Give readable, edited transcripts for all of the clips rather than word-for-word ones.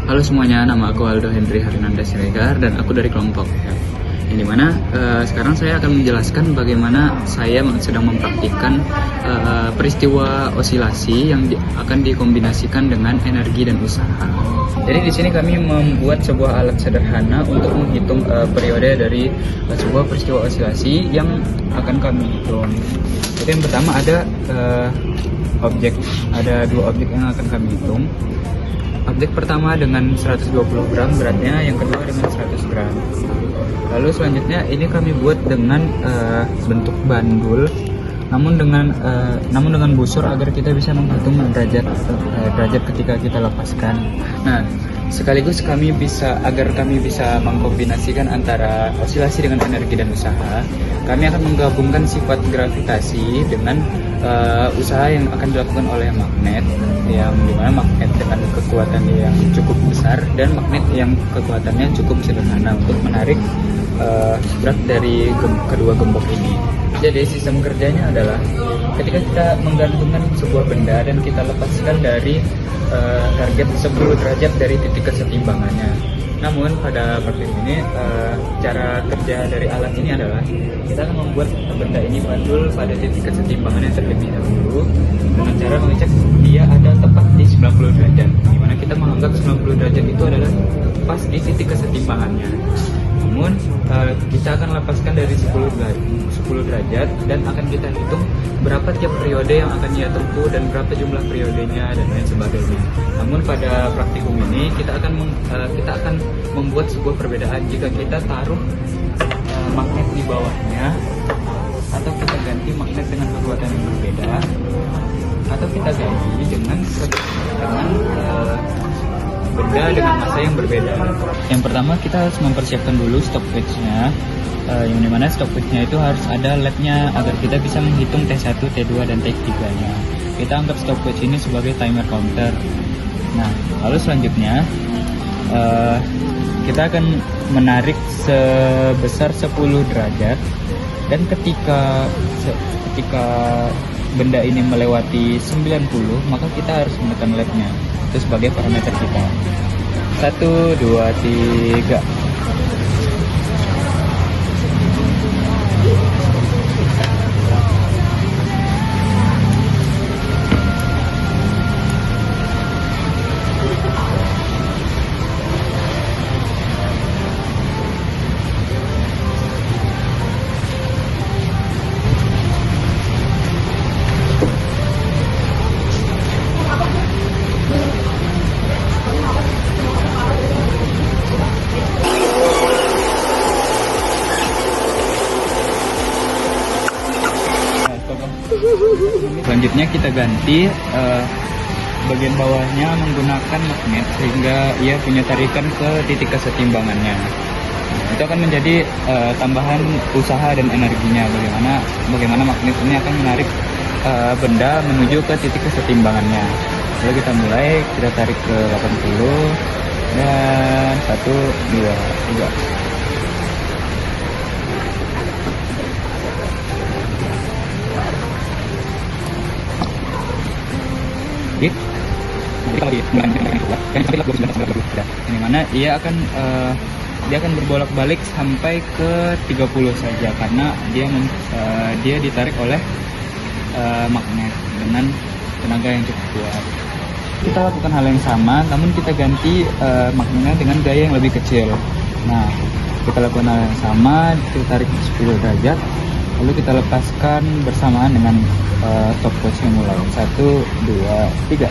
Halo semuanya, nama aku Aldo Hendri Harinanda Siregar dan aku dari kelompok F. Yang dimana sekarang saya akan menjelaskan bagaimana saya sedang mempraktikkan peristiwa osilasi yang akan dikombinasikan dengan energi dan usaha. Jadi di sini kami membuat sebuah alat sederhana untuk menghitung periode dari sebuah peristiwa osilasi yang akan kami hitung. Jadi yang pertama ada dua objek yang akan kami hitung. Objek pertama dengan 120 gram beratnya, yang kedua dengan 100 gram. Lalu selanjutnya ini kami buat dengan bentuk bandul, namun dengan busur agar kita bisa menghitung derajat ketika kita lepaskan. Nah, sekaligus agar kami bisa mengkombinasikan antara osilasi dengan energi dan usaha, kami akan menggabungkan sifat gravitasi dengan usaha yang akan dilakukan oleh magnet, yang dimana magnet dengan kekuatan yang cukup besar dan magnet yang kekuatannya cukup sederhana untuk menarik berat dari kedua gembok ini. Jadi sistem kerjanya adalah ketika kita menggantungkan sebuah benda dan kita lepaskan dari target 10 derajat dari titik kesetimbangannya. Namun pada praktik ini cara kerja dari alat ini adalah kita akan membuat benda ini bandul pada titik kesetimbangannya terlebih dahulu dengan cara mengecek dia ada tepat di 90 derajat, dimana kita menganggap 90 derajat itu adalah pas di titik kesetimbangannya. Namun kita akan lepaskan dari 10 derajat dan akan kita hitung berapa tiap periode yang akan ia tempuh dan berapa jumlah periodenya dan lain sebagainya. Namun pada praktikum ini kita akan membuat sebuah perbedaan jika kita taruh magnet di bawahnya, atau kita ganti magnet dengan kekuatan yang berbeda, atau kita ganti dengan benda dengan massa yang berbeda. Yang pertama kita harus mempersiapkan dulu stopwatch-nya, yang dimana stopwatch-nya itu harus ada LED-nya agar kita bisa menghitung T1, T2, dan T3-nya. Kita anggap stopwatch ini sebagai timer counter. Nah, lalu selanjutnya kita akan menarik sebesar 10 derajat, dan ketika benda ini melewati 90, maka kita harus menekan LED-nya. Itu sebagai parameter kita. 1, 2, 3. Selanjutnya kita ganti bagian bawahnya menggunakan magnet sehingga ia punya tarikan ke titik kesetimbangannya. Itu akan menjadi tambahan usaha dan energinya, bagaimana magnet ini akan menarik benda menuju ke titik kesetimbangannya. Lalu kita mulai, kita tarik ke 80 dan 1, 2, 3. Jadi kalau di mana ia akan berbolak-balik sampai ke 30 saja, karena dia ditarik oleh magnet dengan tenaga yang cukup kuat. Kita lakukan hal yang sama, namun kita ganti magnetnya dengan gaya yang lebih kecil. Nah, kita lakukan hal yang sama, kita tarik 10 derajat, lalu kita lepaskan bersamaan dengan stopwatch-nya mulai. 1, 2, 3.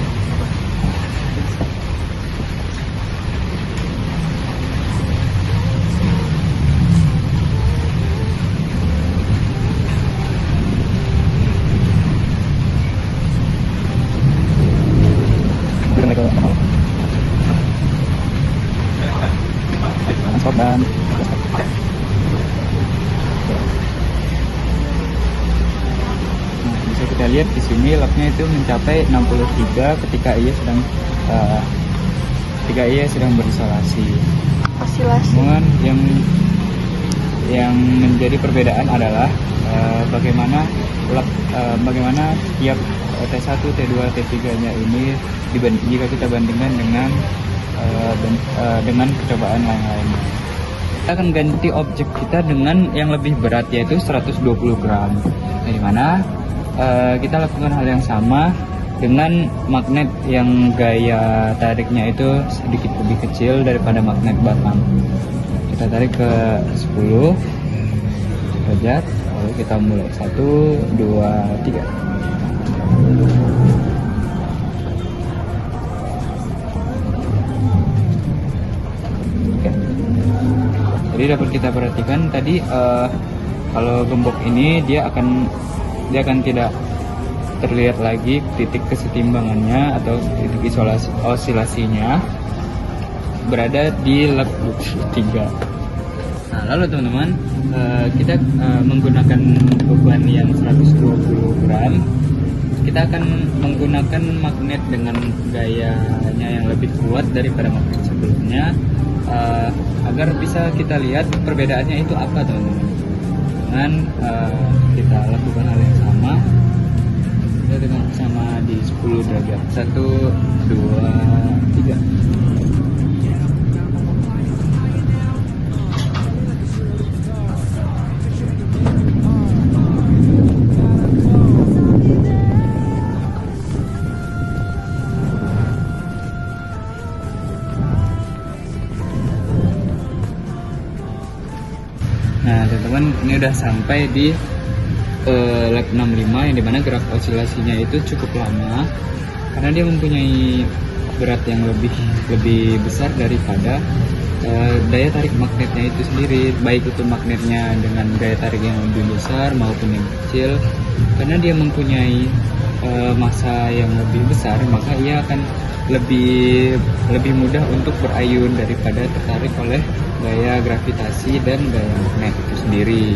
Dan bisa kita lihat di sini lognya itu mencapai 63 ketika ia sedang berisolasi. Namun yang menjadi perbedaan adalah bagaimana tiap T1, T2, T3-nya ini jika kita bandingkan dengan dengan percobaan lain-lainnya. Kita akan ganti objek kita dengan yang lebih berat, yaitu 120 gram. Di mana kita lakukan hal yang sama dengan magnet yang gaya tariknya itu sedikit lebih kecil daripada magnet batang. Kita tarik ke 10 derajat, lalu kita mulai 1, 2, 3. Oke. Jadi dapat kita perhatikan tadi kalau gembok ini dia akan tidak terlihat lagi titik kesetimbangannya atau titik isolasi osilasinya berada di lap 3. Nah, lalu teman-teman, kita menggunakan beban yang 120 gram. Kita akan menggunakan magnet dengan gayanya yang lebih kuat daripada magnet sebelumnya, agar bisa kita lihat perbedaannya itu apa, teman-teman. Dengan kita lakukan hal yang sama, kita dengan sama di 10 derajat. 1, 2, 3. Nah teman-teman, ini udah sampai di lap 65 yang dimana gerak osilasinya itu cukup lama karena dia mempunyai berat yang lebih besar daripada daya tarik magnetnya itu sendiri, baik itu magnetnya dengan daya tarik yang lebih besar maupun yang kecil. Karena dia mempunyai massa yang lebih besar, maka ia akan lebih mudah untuk berayun daripada tertarik oleh gaya gravitasi dan gaya magnet itu sendiri.